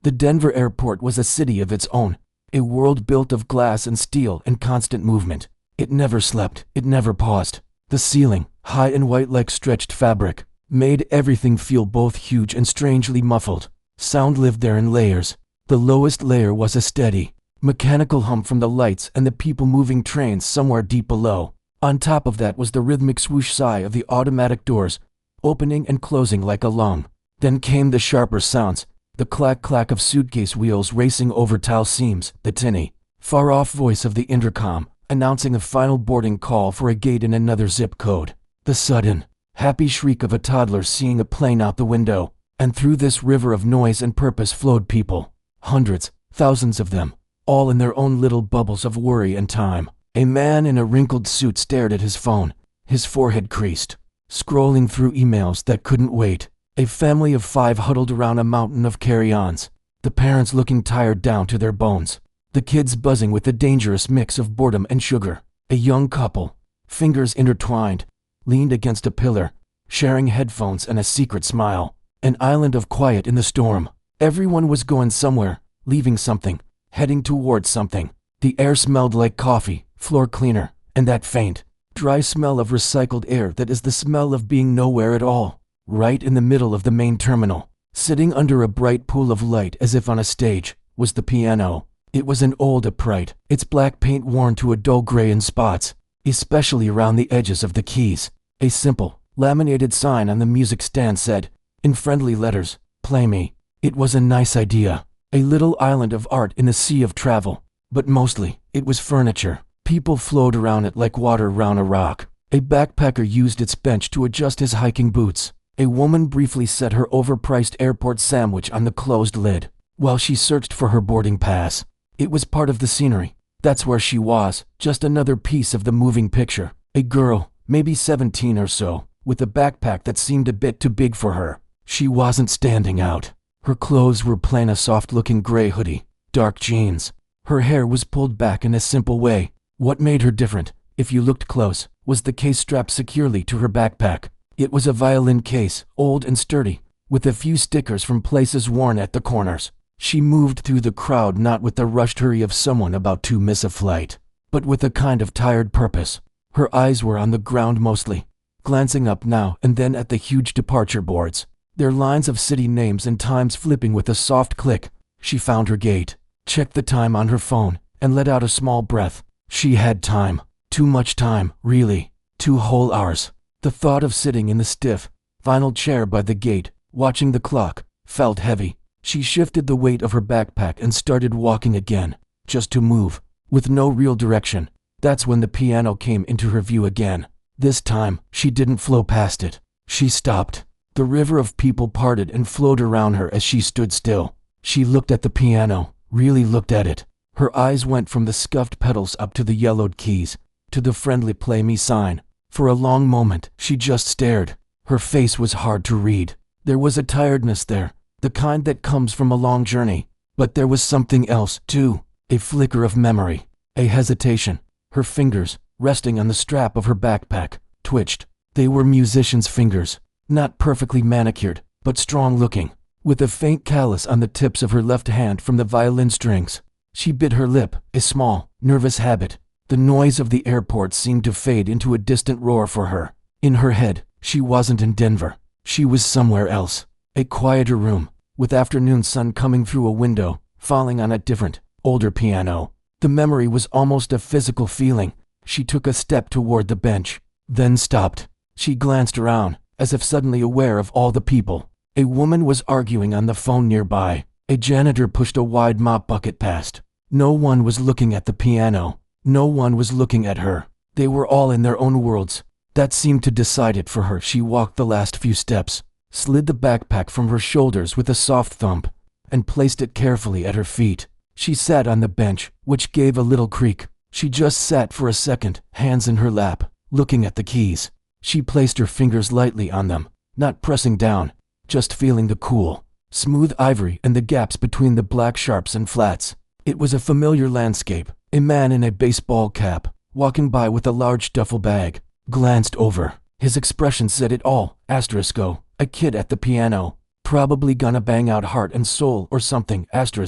The Denver airport was a city of its own, a world built of glass and steel and constant movement. It never slept, it never paused. The ceiling, high and white like stretched fabric, made everything feel both huge and strangely muffled. Sound lived there in layers. The lowest layer was a steady, mechanical hum from the lights and the people moving trains somewhere deep below. On top of that was the rhythmic swoosh sigh of the automatic doors, opening and closing like a lung. Then came the sharper sounds, the clack-clack of suitcase wheels racing over tile seams, the tinny, far-off voice of the intercom, announcing a final boarding call for a gate in another zip code. The sudden, happy shriek of a toddler seeing a plane out the window. And through this river of noise and purpose flowed people. Hundreds, thousands of them, all in their own little bubbles of worry and time. A man in a wrinkled suit stared at his phone, his forehead creased, scrolling through emails that couldn't wait. A family of 5 huddled around a mountain of carry-ons, the parents looking tired down to their bones, the kids buzzing with a dangerous mix of boredom and sugar. A young couple, fingers intertwined, leaned against a pillar, sharing headphones and a secret smile. An island of quiet in the storm. Everyone was going somewhere, leaving something, heading towards something. The air smelled like coffee, floor cleaner, and that faint, dry smell of recycled air that is the smell of being nowhere at all. Right in the middle of the main terminal, sitting under a bright pool of light as if on a stage, was the piano. It was an old upright, its black paint worn to a dull gray in spots, especially around the edges of the keys. A simple, laminated sign on the music stand said, in friendly letters, "Play me." It was a nice idea, a little island of art in a sea of travel, but mostly, it was furniture. People flowed around it like water around a rock. A backpacker used its bench to adjust his hiking boots. A woman briefly set her overpriced airport sandwich on the closed lid, while she searched for her boarding pass. It was part of the scenery. That's where she was, just another piece of the moving picture. A girl, maybe 17 or so, with a backpack that seemed a bit too big for her. She wasn't standing out. Her clothes were plain, a soft-looking gray hoodie, dark jeans. Her hair was pulled back in a simple way. What made her different, if you looked close, was the case strapped securely to her backpack. It was a violin case, old and sturdy, with a few stickers from places worn at the corners. She moved through the crowd not with the rushed hurry of someone about to miss a flight, but with a kind of tired purpose. Her eyes were on the ground mostly, glancing up now and then at the huge departure boards, their lines of city names and times flipping with a soft click. She found her gate, checked the time on her phone, and let out a small breath. She had time. Too much time, really. 2 whole hours. The thought of sitting in the stiff, vinyl chair by the gate, watching the clock, felt heavy. She shifted the weight of her backpack and started walking again, just to move, with no real direction. That's when the piano came into her view again. This time, she didn't flow past it. She stopped. The river of people parted and flowed around her as she stood still. She looked at the piano, really looked at it. Her eyes went from the scuffed pedals up to the yellowed keys, to the friendly "Play Me" sign. For a long moment, she just stared. Her face was hard to read. There was a tiredness there, the kind that comes from a long journey. But there was something else, too. A flicker of memory, a hesitation. Her fingers, resting on the strap of her backpack, twitched. They were musician's fingers. Not perfectly manicured, but strong-looking, with a faint callus on the tips of her left hand from the violin strings. She bit her lip, a small, nervous habit. The noise of the airport seemed to fade into a distant roar for her. In her head, she wasn't in Denver. She was somewhere else. A quieter room, with afternoon sun coming through a window, falling on a different, older piano. The memory was almost a physical feeling. She took a step toward the bench, then stopped. She glanced around, as if suddenly aware of all the people. A woman was arguing on the phone nearby. A janitor pushed a wide mop bucket past. No one was looking at the piano. No one was looking at her. They were all in their own worlds. That seemed to decide it for her. She walked the last few steps, slid the backpack from her shoulders with a soft thump, and placed it carefully at her feet. She sat on the bench, which gave a little creak. She just sat for a second, hands in her lap, looking at the keys. She placed her fingers lightly on them, not pressing down, just feeling the cool, smooth ivory and the gaps between the black sharps and flats. It was a familiar landscape. A man in a baseball cap, walking by with a large duffel bag, glanced over. His expression said it all. Asterisko, a kid at the piano. Probably gonna bang out heart and soul or something.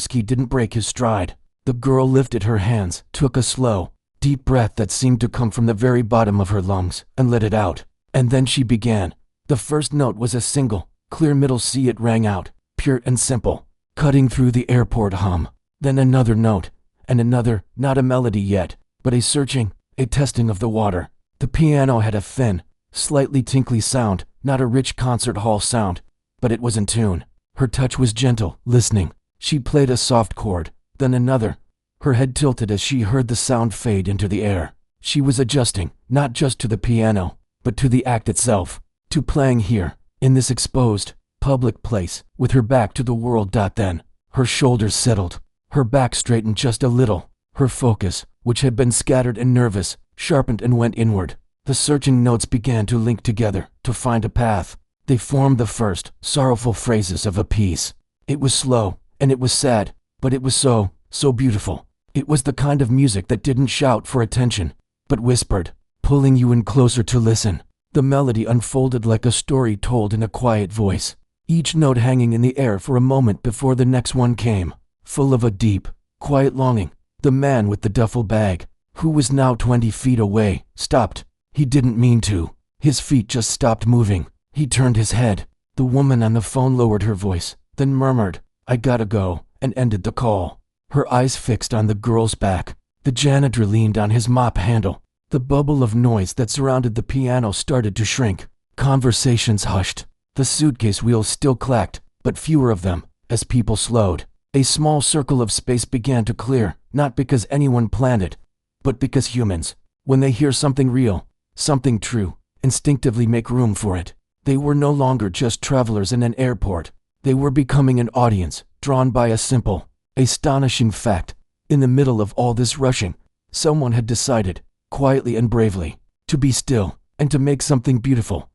He didn't break his stride. The girl lifted her hands, took a slow, deep breath that seemed to come from the very bottom of her lungs, and let it out. And then she began. The first note was a single, clear middle C. It rang out, pure and simple, cutting through the airport hum. Then another note, and another, not a melody yet, but a searching, a testing of the water. The piano had a thin, slightly tinkly sound, not a rich concert hall sound, but it was in tune. Her touch was gentle, listening. She played a soft chord, then another. Her head tilted as she heard the sound fade into the air. She was adjusting, not just to the piano, but to the act itself, to playing here, in this exposed, public place, with her back to the world. Then, her shoulders settled, her back straightened just a little. Her focus, which had been scattered and nervous, sharpened and went inward. The searching notes began to link together, to find a path. They formed the first, sorrowful phrases of a piece. It was slow, and it was sad, but it was so beautiful. It was the kind of music that didn't shout for attention, but whispered, pulling you in closer to listen. The melody unfolded like a story told in a quiet voice, each note hanging in the air for a moment before the next one came, full of a deep, quiet longing. The man with the duffel bag, who was now 20 feet away, stopped. He didn't mean to. His feet just stopped moving. He turned his head. The woman on the phone lowered her voice, then murmured, "I gotta go," and ended the call. Her eyes fixed on the girl's back. The janitor leaned on his mop handle. The bubble of noise that surrounded the piano started to shrink. Conversations hushed. The suitcase wheels still clacked, but fewer of them, as people slowed. A small circle of space began to clear, not because anyone planned it, but because humans, when they hear something real, something true, instinctively make room for it. They were no longer just travelers in an airport. They were becoming an audience, drawn by a simple, astonishing fact. In the middle of all this rushing, someone had decided, quietly and bravely, to be still and to make something beautiful.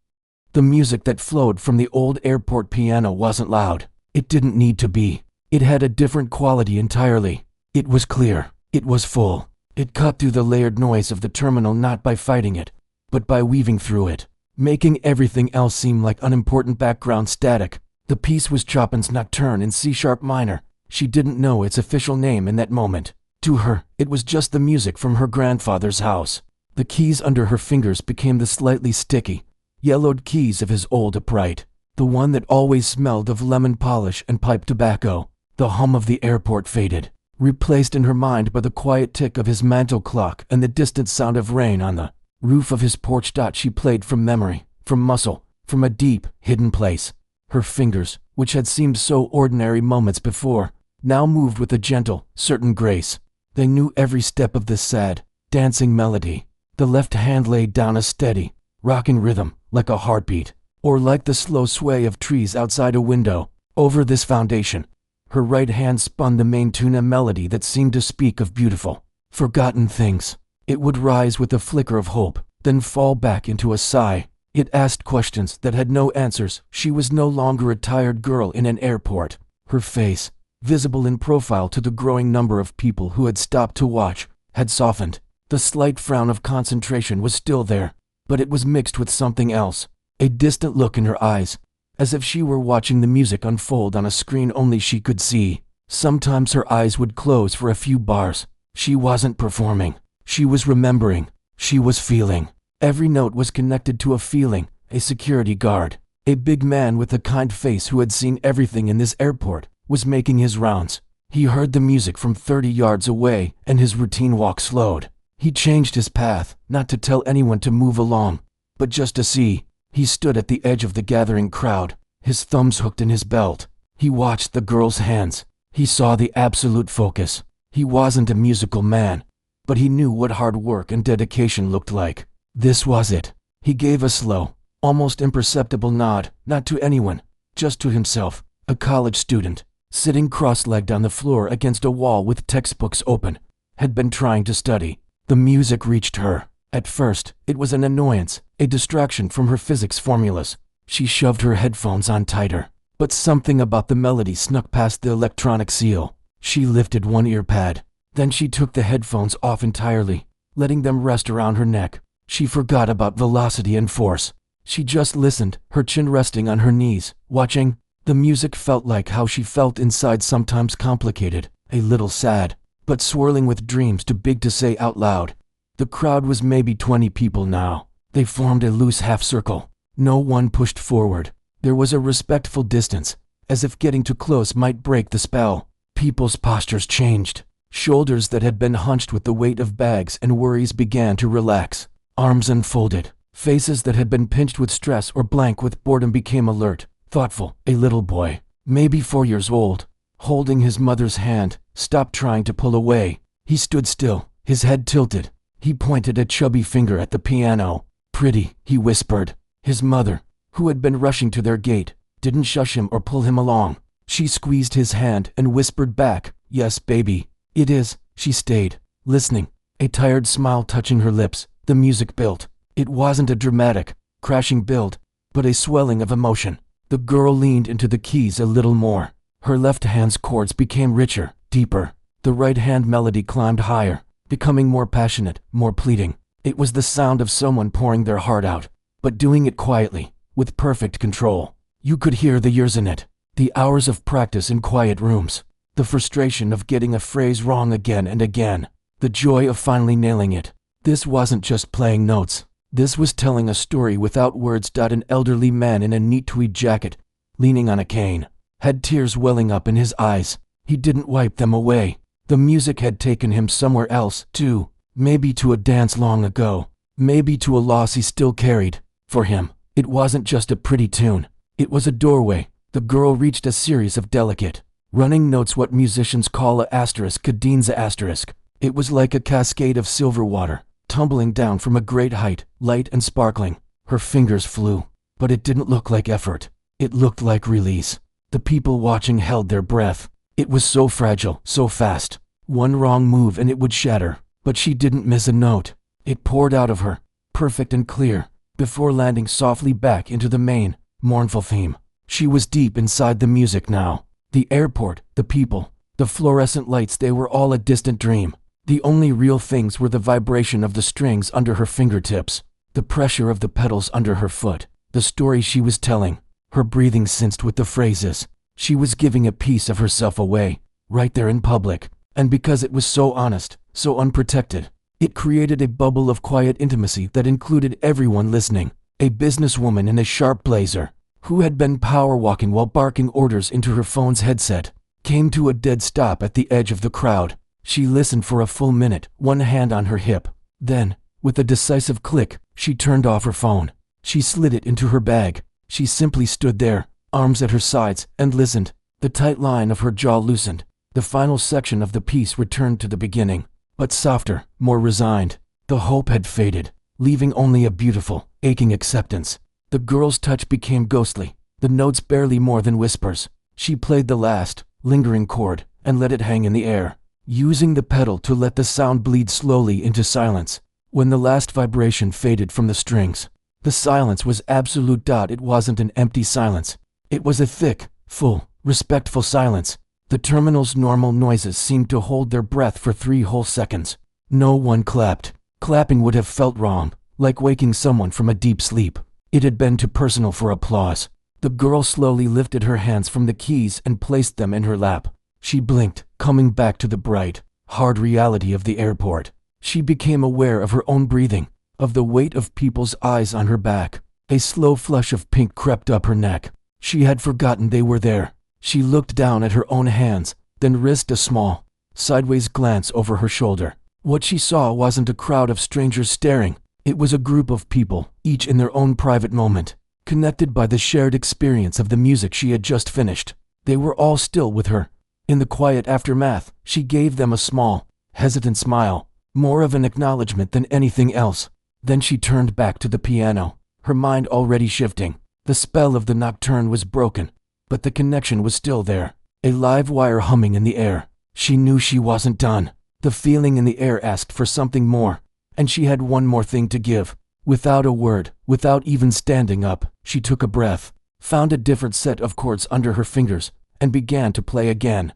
The music that flowed from the old airport piano wasn't loud. It didn't need to be. It had a different quality entirely. It was clear. It was full. It cut through the layered noise of the terminal not by fighting it, but by weaving through it, making everything else seem like unimportant background static. The piece was Chopin's Nocturne in C-sharp minor. She didn't know its official name in that moment. To her, it was just the music from her grandfather's house. The keys under her fingers became the slightly sticky, yellowed keys of his old upright, the one that always smelled of lemon polish and pipe tobacco. The hum of the airport faded, replaced in her mind by the quiet tick of his mantel clock and the distant sound of rain on the roof of his porch. She played from memory, from muscle, from a deep, hidden place. Her fingers, which had seemed so ordinary moments before, now moved with a gentle, certain grace. They knew every step of this sad, dancing melody. The left hand laid down a steady, rocking rhythm, like a heartbeat, or like the slow sway of trees outside a window. Over this foundation, her right hand spun the main tune, a melody that seemed to speak of beautiful, forgotten things. It would rise with a flicker of hope, then fall back into a sigh. It asked questions that had no answers. She was no longer a tired girl in an airport. Her face, visible in profile to the growing number of people who had stopped to watch, had softened. The slight frown of concentration was still there, but it was mixed with something else, a distant look in her eyes, as if she were watching the music unfold on a screen only she could see. Sometimes her eyes would close for a few bars. She wasn't performing. She was remembering. She was feeling. Every note was connected to a feeling. A security guard, a big man with a kind face who had seen everything in this airport, was making his rounds. He heard the music from 30 yards away, and his routine walk slowed. He changed his path, not to tell anyone to move along, but just to see. He stood at the edge of the gathering crowd, his thumbs hooked in his belt. He watched the girl's hands. He saw the absolute focus. He wasn't a musical man, but he knew what hard work and dedication looked like. This was it. He gave a slow, almost imperceptible nod, not to anyone, just to himself, a college student, sitting cross-legged on the floor against a wall with textbooks open, had been trying to study. The music reached her. At first, it was an annoyance, a distraction from her physics formulas. She shoved her headphones on tighter, but something about the melody snuck past the electronic seal. She lifted one ear pad. Then she took the headphones off entirely, letting them rest around her neck. She forgot about velocity and force. She just listened, her chin resting on her knees, watching. The music felt like how she felt inside, sometimes complicated, a little sad, but swirling with dreams too big to say out loud. The crowd was maybe 20 people now. They formed a loose half circle. No one pushed forward. There was a respectful distance, as if getting too close might break the spell. People's postures changed. Shoulders that had been hunched with the weight of bags and worries began to relax. Arms unfolded. Faces that had been pinched with stress or blank with boredom became alert, thoughtful. A little boy, maybe 4 years old, holding his mother's hand, stopped trying to pull away. He stood still, his head tilted. He pointed a chubby finger at the piano. "Pretty," he whispered. His mother, who had been rushing to their gate, didn't shush him or pull him along. She squeezed his hand and whispered back, "Yes, baby, it is." She stayed, listening, a tired smile touching her lips. The music built. It wasn't a dramatic, crashing build, but a swelling of emotion. The girl leaned into the keys a little more. Her left hand's chords became richer, deeper. The right hand melody climbed higher, becoming more passionate, more pleading. It was the sound of someone pouring their heart out, but doing it quietly, with perfect control. You could hear the years in it, the hours of practice in quiet rooms, the frustration of getting a phrase wrong again and again, the joy of finally nailing it. This wasn't just playing notes. This was telling a story without words. An elderly man in a neat tweed jacket, leaning on a cane, had tears welling up in his eyes. He didn't wipe them away. The music had taken him somewhere else, too. Maybe to a dance long ago. Maybe to a loss he still carried. For him, it wasn't just a pretty tune. It was a doorway. The girl reached a series of delicate, running notes, what musicians call a asterisk, cadenza asterisk. It was like a cascade of silver water, tumbling down from a great height, light and sparkling. Her fingers flew, but it didn't look like effort. It looked like release. The people watching held their breath. It was so fragile, so fast. One wrong move and it would shatter. But she didn't miss a note. It poured out of her, perfect and clear, before landing softly back into the main, mournful theme. She was deep inside the music now. The airport, the people, the fluorescent lights, they were all a distant dream. The only real things were the vibration of the strings under her fingertips, the pressure of the pedals under her foot, the story she was telling, her breathing synced with the phrases. She was giving a piece of herself away, right there in public. And because it was so honest, so unprotected, it created a bubble of quiet intimacy that included everyone listening. A businesswoman in a sharp blazer, who had been power walking while barking orders into her phone's headset, came to a dead stop at the edge of the crowd. She listened for a full minute, one hand on her hip. Then, with a decisive click, she turned off her phone. She slid it into her bag. She simply stood there, arms at her sides, and listened. The tight line of her jaw loosened. The final section of the piece returned to the beginning, but softer, more resigned. The hope had faded, leaving only a beautiful, aching acceptance. The girl's touch became ghostly, the notes barely more than whispers. She played the last, lingering chord, and let it hang in the air, using the pedal to let the sound bleed slowly into silence. When the last vibration faded from the strings, the silence was absolute. It wasn't an empty silence. It was a thick, full, respectful silence. The terminal's normal noises seemed to hold their breath for 3 whole seconds. No one clapped. Clapping would have felt wrong, like waking someone from a deep sleep. It had been too personal for applause. The girl slowly lifted her hands from the keys and placed them in her lap. She blinked, coming back to the bright, hard reality of the airport. She became aware of her own breathing, of the weight of people's eyes on her back. A slow flush of pink crept up her neck. She had forgotten they were there. She looked down at her own hands, then risked a small, sideways glance over her shoulder. What she saw wasn't a crowd of strangers staring. It was a group of people, each in their own private moment, connected by the shared experience of the music she had just finished. They were all still with her. In the quiet aftermath, she gave them a small, hesitant smile, more of an acknowledgement than anything else. Then she turned back to the piano, her mind already shifting. The spell of the nocturne was broken, but the connection was still there, a live wire humming in the air. She knew she wasn't done. The feeling in the air asked for something more, and she had one more thing to give. Without a word, without even standing up, she took a breath, found a different set of chords under her fingers, and began to play again.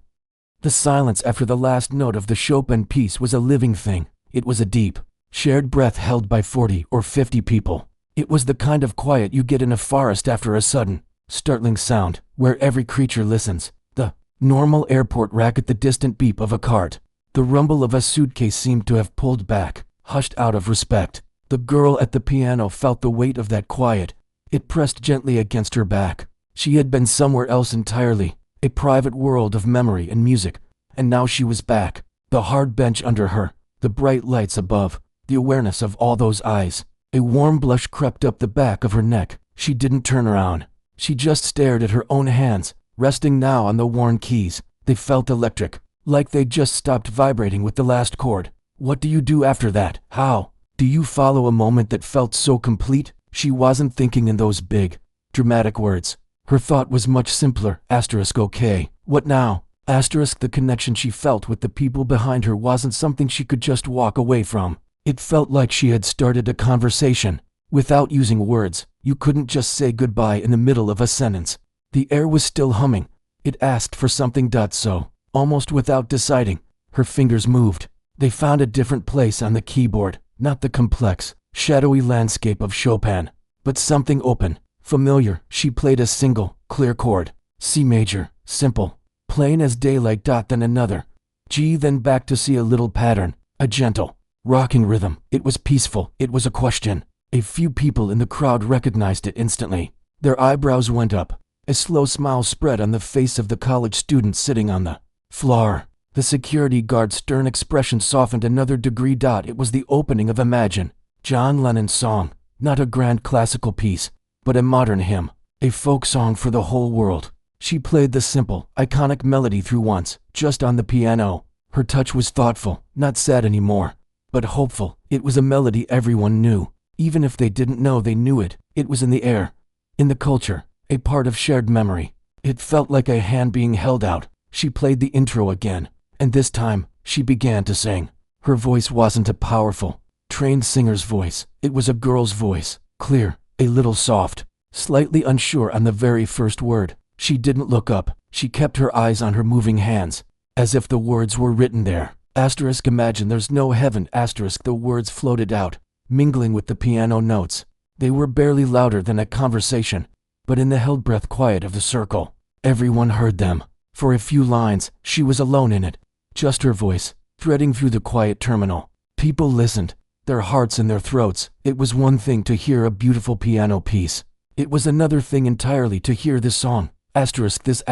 The silence after the last note of the Chopin piece was a living thing. It was a deep, shared breath held by 40 or 50 people. It was the kind of quiet you get in a forest after a sudden, startling sound, where every creature listens. The normal airport racket, the distant beep of a cart. The rumble of a suitcase seemed to have pulled back, hushed out of respect. The girl at the piano felt the weight of that quiet. It pressed gently against her back. She had been somewhere else entirely, a private world of memory and music, and now she was back. The hard bench under her, the bright lights above, the awareness of all those eyes. A warm blush crept up the back of her neck. She didn't turn around. She just stared at her own hands, resting now on the worn keys. They felt electric, like they'd just stopped vibrating with the last chord. What do you do after that? How do you follow a moment that felt so complete? She wasn't thinking in those big, dramatic words. Her thought was much simpler. Okay, what now? The connection she felt with the people behind her wasn't something she could just walk away from. It felt like she had started a conversation. Without using words, you couldn't just say goodbye in the middle of a sentence. The air was still humming. It asked for something. So, almost without deciding, her fingers moved. They found a different place on the keyboard, not the complex, shadowy landscape of Chopin, but something open, familiar. She played a single, clear chord, C major, simple, plain as daylight. Then another, G, then back to C, a little pattern, a gentle, rocking rhythm. It was peaceful. It was a question. A few people in the crowd recognized it instantly. Their eyebrows went up. A slow smile spread on the face of the college student sitting on the floor. The security guard's stern expression softened another degree. It was the opening of Imagine, John Lennon's song, not a grand classical piece, but a modern hymn, a folk song for the whole world. She played the simple, iconic melody through once, just on the piano. Her touch was thoughtful, not sad anymore, but hopeful. It was a melody everyone knew. Even if they didn't know they knew it, it was in the air, in the culture, a part of shared memory. It felt like a hand being held out. She played the intro again, and this time, she began to sing. Her voice wasn't a powerful, trained singer's voice. It was a girl's voice, clear, a little soft, slightly unsure on the very first word. She didn't look up. She kept her eyes on her moving hands, as if the words were written there. Imagine there's no heaven. The words floated out, mingling with the piano notes. They were barely louder than a conversation, but in the held breath quiet of the circle, everyone heard them. For a few lines, she was alone in it, just her voice, threading through the quiet terminal. People listened, their hearts in their throats. It was one thing to hear a beautiful piano piece. It was another thing entirely to hear this song, this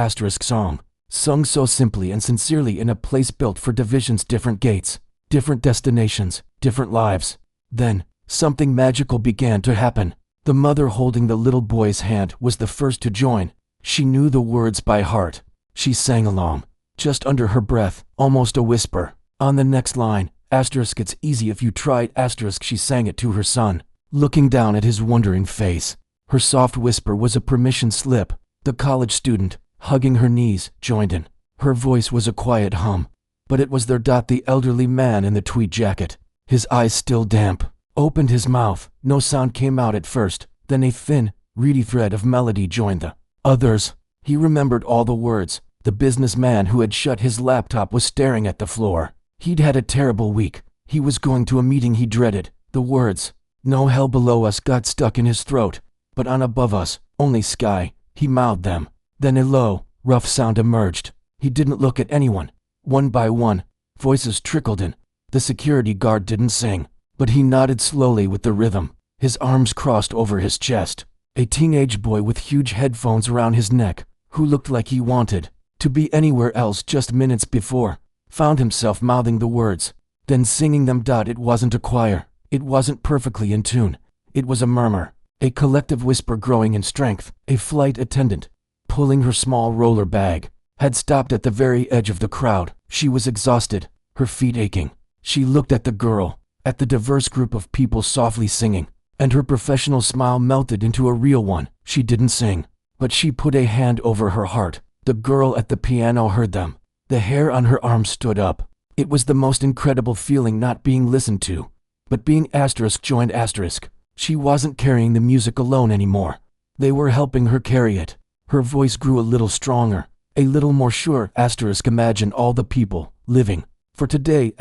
song, sung so simply and sincerely in a place built for divisions, different gates, different destinations, different lives. Then, something magical began to happen. The mother holding the little boy's hand was the first to join. She knew the words by heart. She sang along, just under her breath, almost a whisper. On the next line, it's easy if you tried, she sang it to her son, looking down at his wondering face. Her soft whisper was a permission slip. The college student, hugging her knees, joined in. Her voice was a quiet hum, but it was there. The elderly man in the tweed jacket, his eyes still damp, opened his mouth. No sound came out at first, then a thin, reedy thread of melody joined the others. He remembered all the words. The businessman who had shut his laptop was staring at the floor. He'd had a terrible week. He was going to a meeting he dreaded. The words, "No hell below us," got stuck in his throat. "But on above us, only sky." He mouthed them. Then a low, rough sound emerged. He didn't look at anyone. One by one, voices trickled in. The security guard didn't sing, but he nodded slowly with the rhythm, his arms crossed over his chest. A teenage boy with huge headphones around his neck, who looked like he wanted to be anywhere else just minutes before, found himself mouthing the words, then singing them. It wasn't a choir. It wasn't perfectly in tune. It was a murmur, a collective whisper growing in strength. A flight attendant, pulling her small roller bag, had stopped at the very edge of the crowd. She was exhausted, her feet aching. She looked at the girl, at the diverse group of people softly singing, and her professional smile melted into a real one. She didn't sing, but she put a hand over her heart. The girl at the piano heard them. The hair on her arm stood up. It was the most incredible feeling, not being listened to, but being joined. She wasn't carrying the music alone anymore. They were helping her carry it. Her voice grew a little stronger, a little more sure. Imagine all the people, living, for today.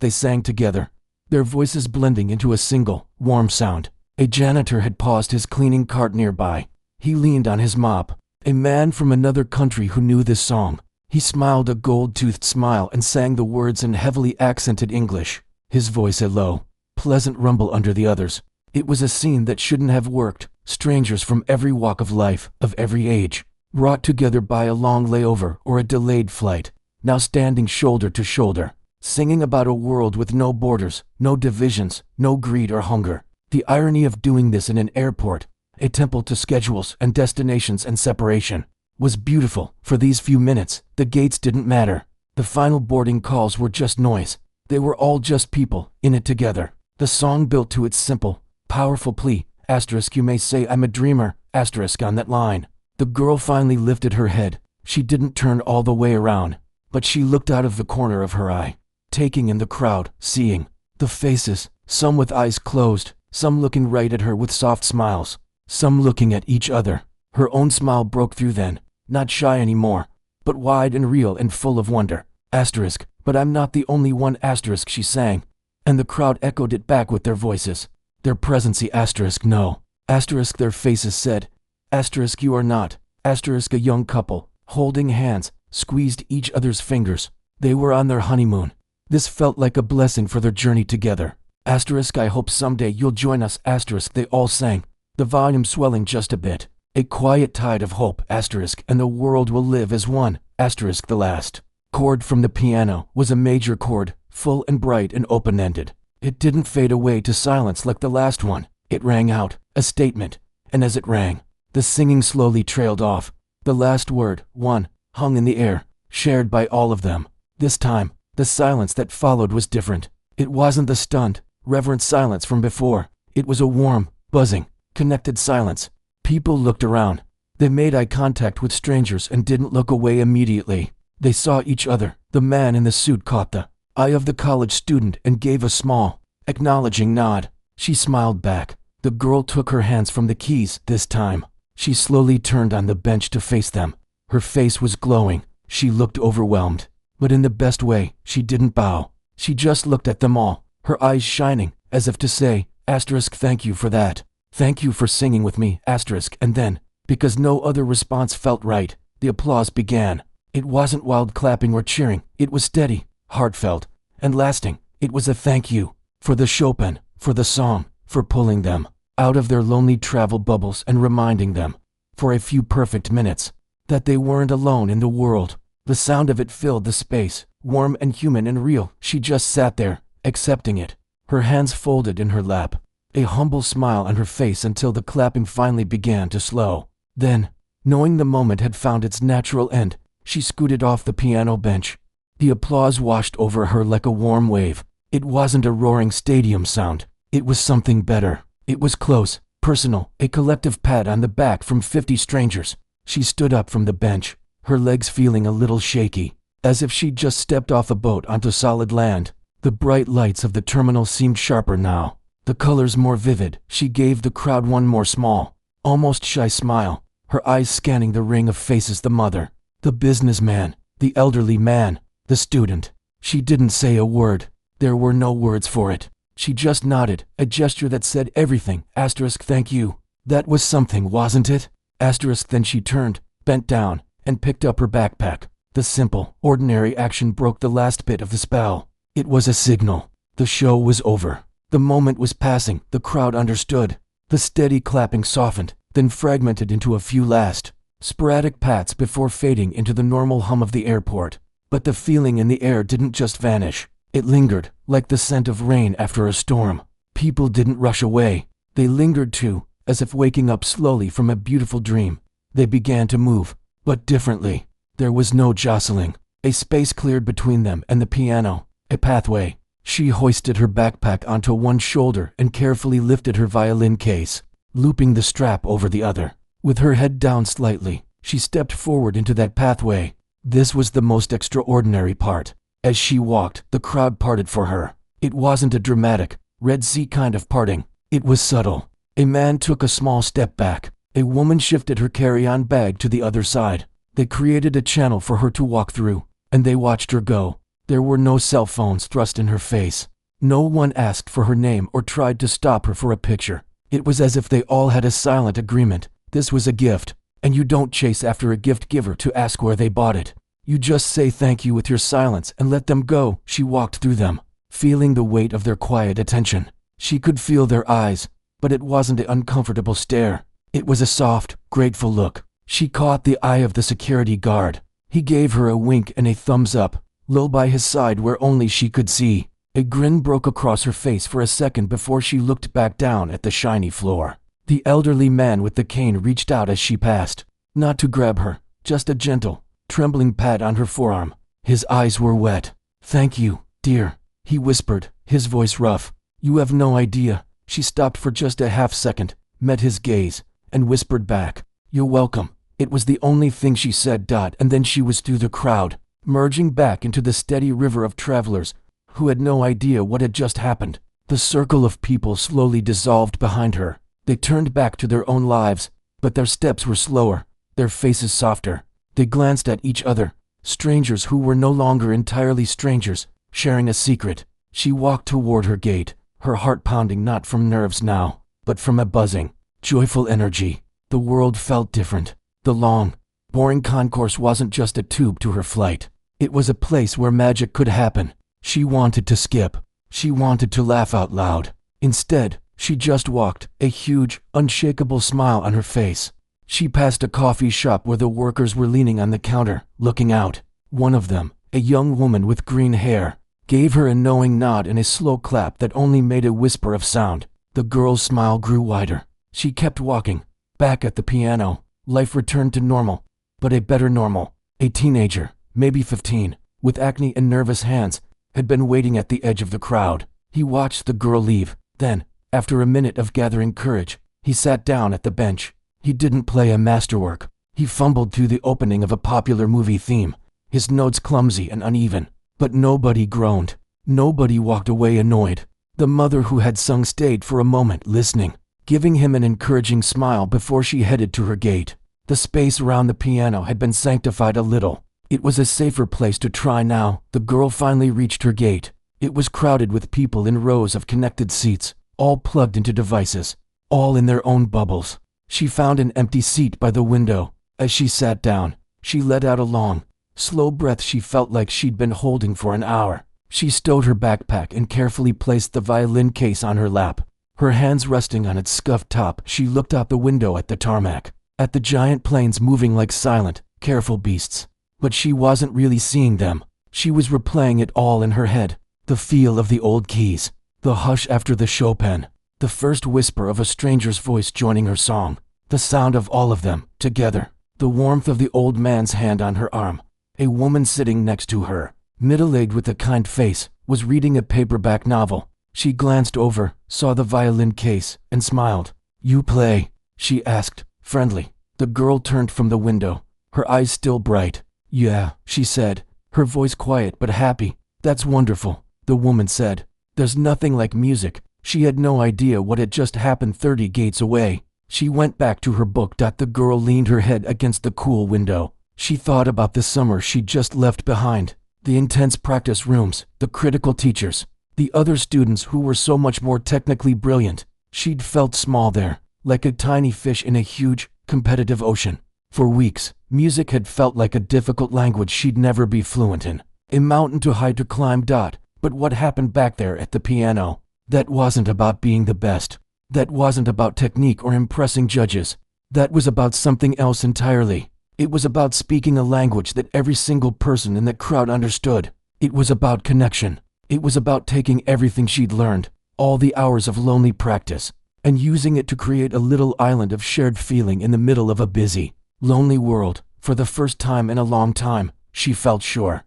They sang together, their voices blending into a single, warm sound. A janitor had paused his cleaning cart nearby. He leaned on his mop. A man from another country who knew this song. He smiled a gold-toothed smile and sang the words in heavily accented English, his voice a low, pleasant rumble under the others. It was a scene that shouldn't have worked. Strangers from every walk of life, of every age, brought together by a long layover or a delayed flight, now standing shoulder to shoulder, singing about a world with no borders, no divisions, no greed or hunger. The irony of doing this in an airport, a temple to schedules and destinations and separation, was beautiful. For these few minutes, the gates didn't matter. The final boarding calls were just noise. They were all just people, in it together. The song built to its simple, powerful plea, asterisk you may say I'm a dreamer, asterisk on that line. The girl finally lifted her head. She didn't turn all the way around, but she looked out of the corner of her eye, taking in the crowd, seeing the faces, some with eyes closed, some looking right at her with soft smiles, some looking at each other. Her own smile broke through then, not shy anymore, but wide and real and full of wonder. Asterisk, but I'm not the only one, asterisk, she sang, and the crowd echoed it back with their voices. Their presence, asterisk no, asterisk their faces said, asterisk you are not, asterisk a young couple, holding hands, squeezed each other's fingers. They were on their honeymoon. This felt like a blessing for their journey together. Asterisk I hope someday you'll join us, asterisk they all sang, the volume swelling just a bit. A quiet tide of hope, asterisk, and the world will live as one, asterisk the last chord from the piano was a major chord, full and bright and open-ended. It didn't fade away to silence like the last one. It rang out, a statement, and as it rang, the singing slowly trailed off. The last word, one, hung in the air, shared by all of them. This time, the silence that followed was different. It wasn't the stunned, reverent silence from before. It was a warm, buzzing, connected silence. People looked around. They made eye contact with strangers and didn't look away immediately. They saw each other. The man in the suit caught the eye of the college student and gave a small, acknowledging nod. She smiled back. The girl took her hands from the keys this time. She slowly turned on the bench to face them. Her face was glowing. She looked overwhelmed, but in the best way. She didn't bow. She just looked at them all, her eyes shining, as if to say, asterisk thank you for that. Thank you for singing with me, asterisk, and then, because no other response felt right, the applause began. It wasn't wild clapping or cheering. It was steady, heartfelt, and lasting. It was a thank you for the Chopin, for the song, for pulling them out of their lonely travel bubbles and reminding them, for a few perfect minutes, that they weren't alone in the world. The sound of it filled the space, warm and human and real. She just sat there, accepting it, her hands folded in her lap, a humble smile on her face until the clapping finally began to slow. Then, knowing the moment had found its natural end, she scooted off the piano bench. The applause washed over her like a warm wave. It wasn't a roaring stadium sound. It was something better. It was close, personal, a collective pat on the back from 50 strangers. She stood up from the bench, her legs feeling a little shaky, as if she'd just stepped off a boat onto solid land. The bright lights of the terminal seemed sharper now, the colors more vivid. She gave the crowd one more small, almost shy smile, her eyes scanning the ring of faces, the mother, the businessman, the elderly man, the student. She didn't say a word. There were no words for it. She just nodded, a gesture that said everything. Asterisk thank you. That was something, wasn't it? Asterisk then she turned, bent down, and picked up her backpack. The simple, ordinary action broke the last bit of the spell. It was a signal. The show was over. The moment was passing. The crowd understood. The steady clapping softened, then fragmented into a few last, sporadic pats before fading into the normal hum of the airport. But the feeling in the air didn't just vanish. It lingered, like the scent of rain after a storm. People didn't rush away. They lingered too, as if waking up slowly from a beautiful dream. They began to move, but differently. There was no jostling. A space cleared between them and the piano, a pathway. She hoisted her backpack onto one shoulder and carefully lifted her violin case, looping the strap over the other. With her head down slightly, she stepped forward into that pathway. This was the most extraordinary part. As she walked, the crowd parted for her. It wasn't a dramatic, Red Sea kind of parting. It was subtle. A man took a small step back. A woman shifted her carry-on bag to the other side. They created a channel for her to walk through, and they watched her go. There were no cell phones thrust in her face. No one asked for her name or tried to stop her for a picture. It was as if they all had a silent agreement. This was a gift, and you don't chase after a gift giver to ask where they bought it. You just say thank you with your silence and let them go. She walked through them, feeling the weight of their quiet attention. She could feel their eyes, but it wasn't an uncomfortable stare. It was a soft, grateful look. She caught the eye of the security guard. He gave her a wink and a thumbs up, low by his side where only she could see. A grin broke across her face for a second before she looked back down at the shiny floor. The elderly man with the cane reached out as she passed, not to grab her, just a gentle, trembling pat on her forearm. His eyes were wet. "Thank you, dear," he whispered, his voice rough. "You have no idea." She stopped for just a half second, met his gaze, and whispered back, "You're welcome." It was the only thing she said. And then she was through the crowd, merging back into the steady river of travelers who had no idea what had just happened. The circle of people slowly dissolved behind her. They turned back to their own lives, but their steps were slower, their faces softer. They glanced at each other, strangers who were no longer entirely strangers, sharing a secret. She walked toward her gate, her heart pounding not from nerves now, but from a buzzing, joyful energy. The world felt different. The long, boring concourse wasn't just a tube to her flight. It was a place where magic could happen. She wanted to skip. She wanted to laugh out loud. Instead, she just walked, a huge, unshakable smile on her face. She passed a coffee shop where the workers were leaning on the counter, looking out. One of them, a young woman with green hair, gave her a knowing nod and a slow clap that only made a whisper of sound. The girl's smile grew wider. She kept walking. Back at the piano, life returned to normal, but a better normal. A teenager, maybe 15, with acne and nervous hands, had been waiting at the edge of the crowd. He watched the girl leave. Then, after a minute of gathering courage, he sat down at the bench. He didn't play a masterwork. He fumbled through the opening of a popular movie theme, his notes clumsy and uneven. But nobody groaned. Nobody walked away annoyed. The mother who had sung stayed for a moment listening, giving him an encouraging smile before she headed to her gate. The space around the piano had been sanctified a little. It was a safer place to try now. The girl finally reached her gate. It was crowded with people in rows of connected seats, all plugged into devices, all in their own bubbles. She found an empty seat by the window. As she sat down, she let out a long, slow breath she felt like she'd been holding for an hour. She stowed her backpack and carefully placed the violin case on her lap. Her hands resting on its scuffed top, she looked out the window at the tarmac, at the giant planes moving like silent, careful beasts. But she wasn't really seeing them. She was replaying it all in her head. The feel of the old keys, the hush after the Chopin, the first whisper of a stranger's voice joining her song, the sound of all of them, together, the warmth of the old man's hand on her arm. A woman sitting next to her, middle-aged with a kind face, was reading a paperback novel. She glanced over, saw the violin case, and smiled. "You play?" she asked, friendly. The girl turned from the window, her eyes still bright. "Yeah," she said, her voice quiet but happy. "That's wonderful," the woman said. "There's nothing like music." She had no idea what had just happened 30 gates away. She went back to her book. The girl leaned her head against the cool window. She thought about the summer she'd just left behind, the intense practice rooms, the critical teachers, the other students who were so much more technically brilliant. She'd felt small there, like a tiny fish in a huge, competitive ocean. For weeks, music had felt like a difficult language she'd never be fluent in, a mountain too high to climb. But what happened back there at the piano? That wasn't about being the best. That wasn't about technique or impressing judges. That was about something else entirely. It was about speaking a language that every single person in the crowd understood. It was about connection. It was about taking everything she'd learned, all the hours of lonely practice, and using it to create a little island of shared feeling in the middle of a busy, lonely world. For the first time in a long time, she felt sure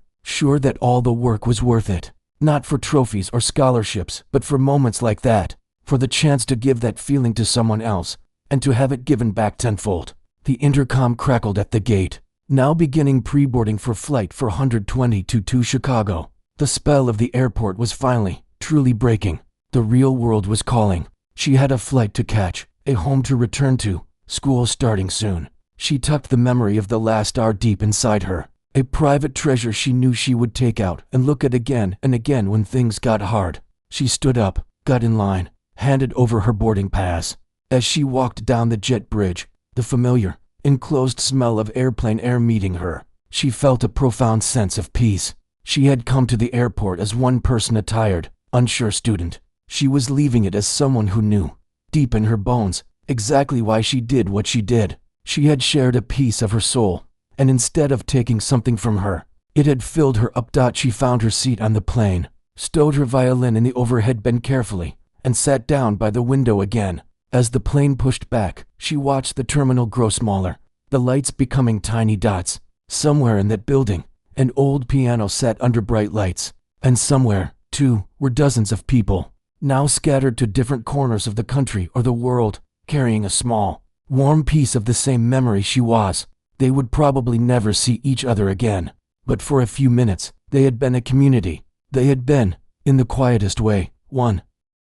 that all the work was worth it. Not for trophies or scholarships, but for moments like that, for the chance to give that feeling to someone else, and to have it given back tenfold. The intercom crackled at the gate, now beginning pre-boarding for Flight 422 to Chicago. The spell of the airport was finally, truly breaking. The real world was calling. She had a flight to catch, a home to return to, school starting soon. She tucked the memory of the last hour deep inside her, a private treasure she knew she would take out and look at again and again when things got hard. She stood up, got in line, handed over her boarding pass. As she walked down the jet bridge, the familiar, enclosed smell of airplane air meeting her. She felt a profound sense of peace. She had come to the airport as one person, a tired, unsure student. She was leaving it as someone who knew, deep in her bones, exactly why she did what she did. She had shared a piece of her soul, and instead of taking something from her, it had filled her up. She found her seat on the plane, stowed her violin in the overhead bin carefully, and sat down by the window again. As the plane pushed back, she watched the terminal grow smaller, the lights becoming tiny dots. Somewhere in that building, an old piano sat under bright lights, and somewhere, too, were dozens of people, now scattered to different corners of the country or the world, carrying a small, warm piece of the same memory she was. They would probably never see each other again, but for a few minutes, they had been a community. They had been, in the quietest way, one.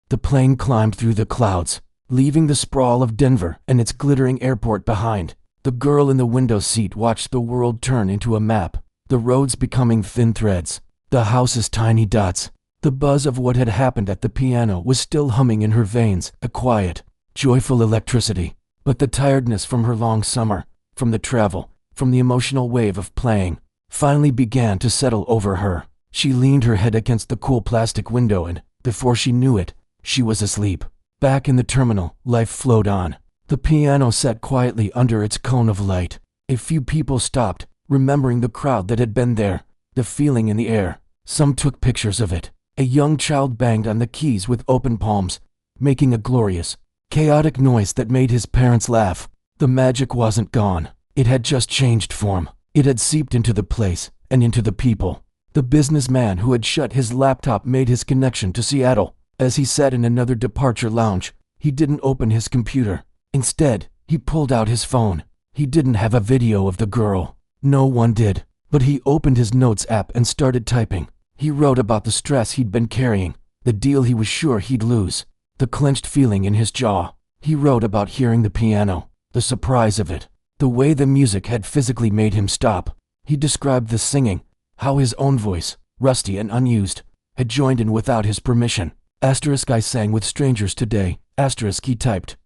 The plane climbed through the clouds, leaving the sprawl of Denver and its glittering airport behind. The girl in the window seat watched the world turn into a map, the roads becoming thin threads, the houses tiny dots. The buzz of what had happened at the piano was still humming in her veins, a quiet, joyful electricity. But the tiredness from her long summer, from the travel, from the emotional wave of playing, finally began to settle over her. She leaned her head against the cool plastic window and, before she knew it, she was asleep. Back in the terminal, life flowed on. The piano sat quietly under its cone of light. A few people stopped, remembering the crowd that had been there, the feeling in the air. Some took pictures of it. A young child banged on the keys with open palms, making a glorious, chaotic noise that made his parents laugh. The magic wasn't gone. It had just changed form. It had seeped into the place and into the people. The businessman who had shut his laptop made his connection to Seattle. As he sat in another departure lounge, he didn't open his computer. Instead, he pulled out his phone. He didn't have a video of the girl. No one did. But he opened his notes app and started typing. He wrote about the stress he'd been carrying, the deal he was sure he'd lose, the clenched feeling in his jaw. He wrote about hearing the piano, the surprise of it, the way the music had physically made him stop. He described the singing, how his own voice, rusty and unused, had joined in without his permission. I sang with strangers today. He typed.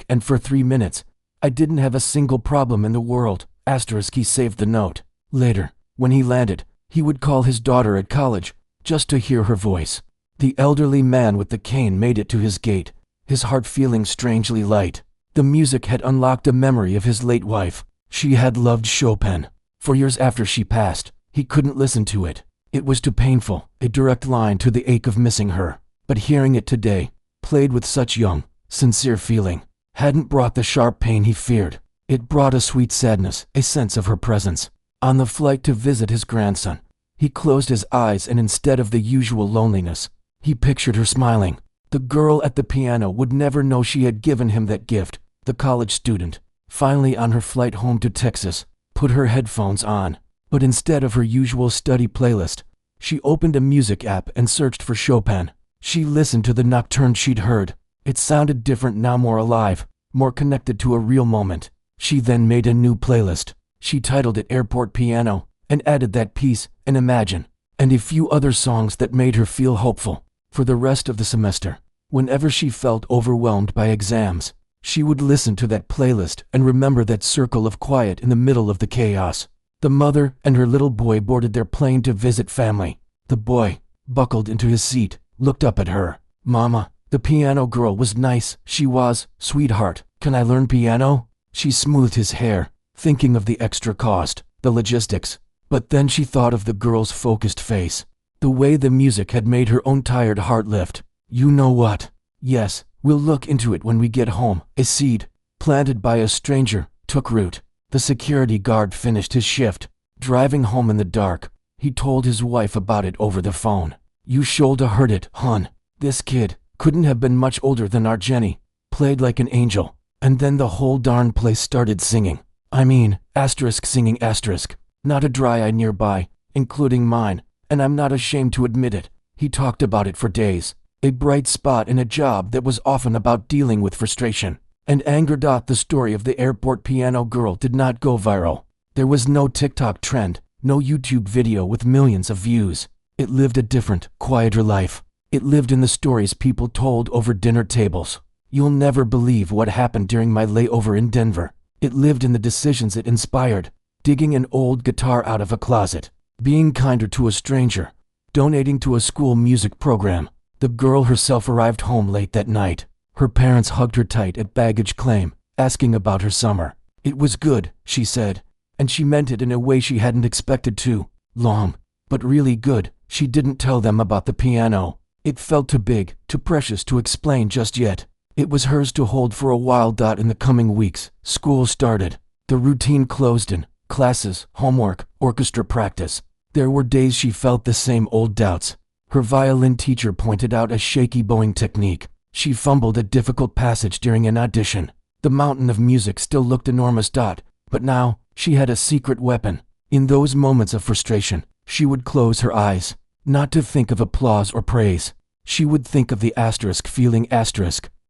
And for 3 minutes, I didn't have a single problem in the world. He saved the note. Later, when he landed, he would call his daughter at college, just to hear her voice. The elderly man with the cane made it to his gate, his heart feeling strangely light. The music had unlocked a memory of his late wife. She had loved Chopin. For years after she passed, he couldn't listen to it. It was too painful, a direct line to the ache of missing her. But hearing it today, played with such young, sincere feeling, hadn't brought the sharp pain he feared. It brought a sweet sadness, a sense of her presence. On the flight to visit his grandson, he closed his eyes and instead of the usual loneliness, he pictured her smiling. The girl at the piano would never know she had given him that gift. The college student, finally on her flight home to Texas, put her headphones on. But instead of her usual study playlist, she opened a music app and searched for Chopin. She listened to the nocturne she'd heard. It sounded different now, more alive, more connected to a real moment. She then made a new playlist. She titled it Airport Piano, and added that piece, and Imagine, and a few other songs that made her feel hopeful. For the rest of the semester, whenever she felt overwhelmed by exams, she would listen to that playlist and remember that circle of quiet in the middle of the chaos. The mother and her little boy boarded their plane to visit family. The boy, buckled into his seat, looked up at her. "Mama, the piano girl was nice. She was, sweetheart. Can I learn piano?" She smoothed his hair, thinking of the extra cost, the logistics. But then she thought of the girl's focused face, the way the music had made her own tired heart lift. "You know what? Yes, we'll look into it when we get home." A seed, planted by a stranger, took root. The security guard finished his shift. Driving home in the dark, he told his wife about it over the phone. "You shoulda heard it, hon. This kid couldn't have been much older than our Jenny. Played like an angel." And then the whole darn place started singing. Singing. Not a dry eye nearby, including mine, and I'm not ashamed to admit it. He talked about it for days. A bright spot in a job that was often about dealing with frustration and anger. The story of the airport piano girl did not go viral. There was no TikTok trend, no YouTube video with millions of views. It lived a different, quieter life. It lived in the stories people told over dinner tables. You'll never believe what happened during my layover in Denver. It lived in the decisions it inspired. Digging an old guitar out of a closet, being kinder to a stranger, donating to a school music program. The girl herself arrived home late that night. Her parents hugged her tight at baggage claim, asking about her summer. It was good, she said, and she meant it in a way she hadn't expected to. Long, but really good. She didn't tell them about the piano. It felt too big, too precious to explain just yet. It was hers to hold for a while. In the coming weeks, school started. The routine closed in. Classes, homework, orchestra practice. There were days she felt the same old doubts. Her violin teacher pointed out a shaky bowing technique. She fumbled a difficult passage during an audition. The mountain of music still looked enormous. But now, she had a secret weapon. In those moments of frustration, she would close her eyes, not to think of applause or praise. She would think of the asterisk feeling,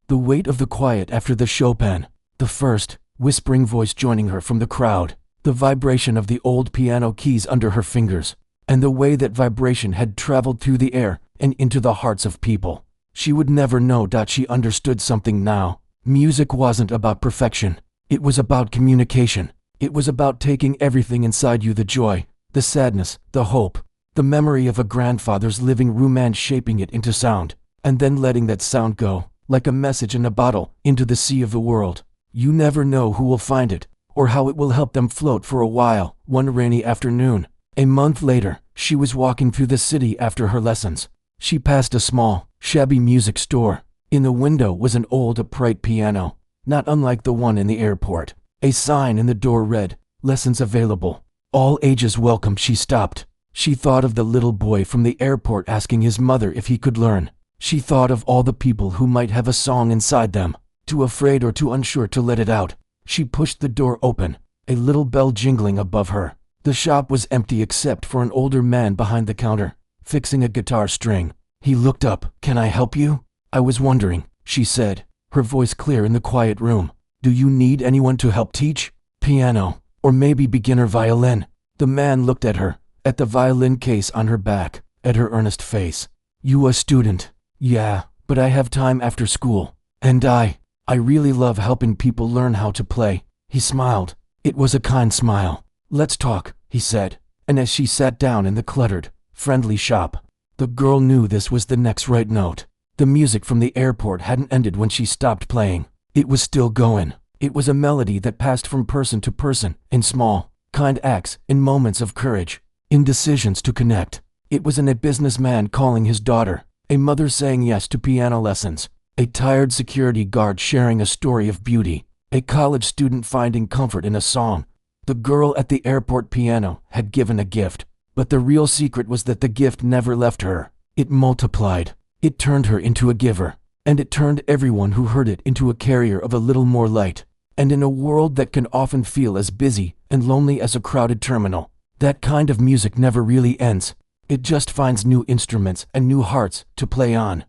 the weight of the quiet after the Chopin, the first, whispering voice joining her from the crowd, the vibration of the old piano keys under her fingers, and the way that vibration had traveled through the air and into the hearts of people. She would never know. She understood something now. Music wasn't about perfection. It was about communication. It was about taking everything inside you, the joy, the sadness, the hope, the memory of a grandfather's living room and shaping it into sound, and then letting that sound go, like a message in a bottle, into the sea of the world. You never know who will find it, or how it will help them float for a while. One rainy afternoon, a month later, she was walking through the city after her lessons. She passed a small, shabby music store. In the window was an old upright piano, not unlike the one in the airport. A sign in the door read, "Lessons available. All ages welcome." She stopped. She thought of the little boy from the airport asking his mother if he could learn. She thought of all the people who might have a song inside them, too afraid or too unsure to let it out. She pushed the door open, a little bell jingling above her. The shop was empty except for an older man behind the counter, fixing a guitar string. He looked up. "Can I help you?" "I was wondering," she said, her voice clear in the quiet room. "Do you need anyone to help teach? Piano, or maybe beginner violin?" The man looked at her, at the violin case on her back, at her earnest face. "You a student?" "Yeah, but I have time after school. And I really love helping people learn how to play." He smiled. It was a kind smile. "Let's talk," he said, and as she sat down in the cluttered, friendly shop, the girl knew this was the next right note. The music from the airport hadn't ended when she stopped playing. It was still going. It was a melody that passed from person to person, in small, kind acts, in moments of courage, in decisions to connect. It was a businessman calling his daughter, a mother saying yes to piano lessons, a tired security guard sharing a story of beauty, a college student finding comfort in a song. The girl at the airport piano had given a gift, but the real secret was that the gift never left her. It multiplied. It turned her into a giver, and it turned everyone who heard it into a carrier of a little more light. And in a world that can often feel as busy and lonely as a crowded terminal, that kind of music never really ends. It just finds new instruments and new hearts to play on.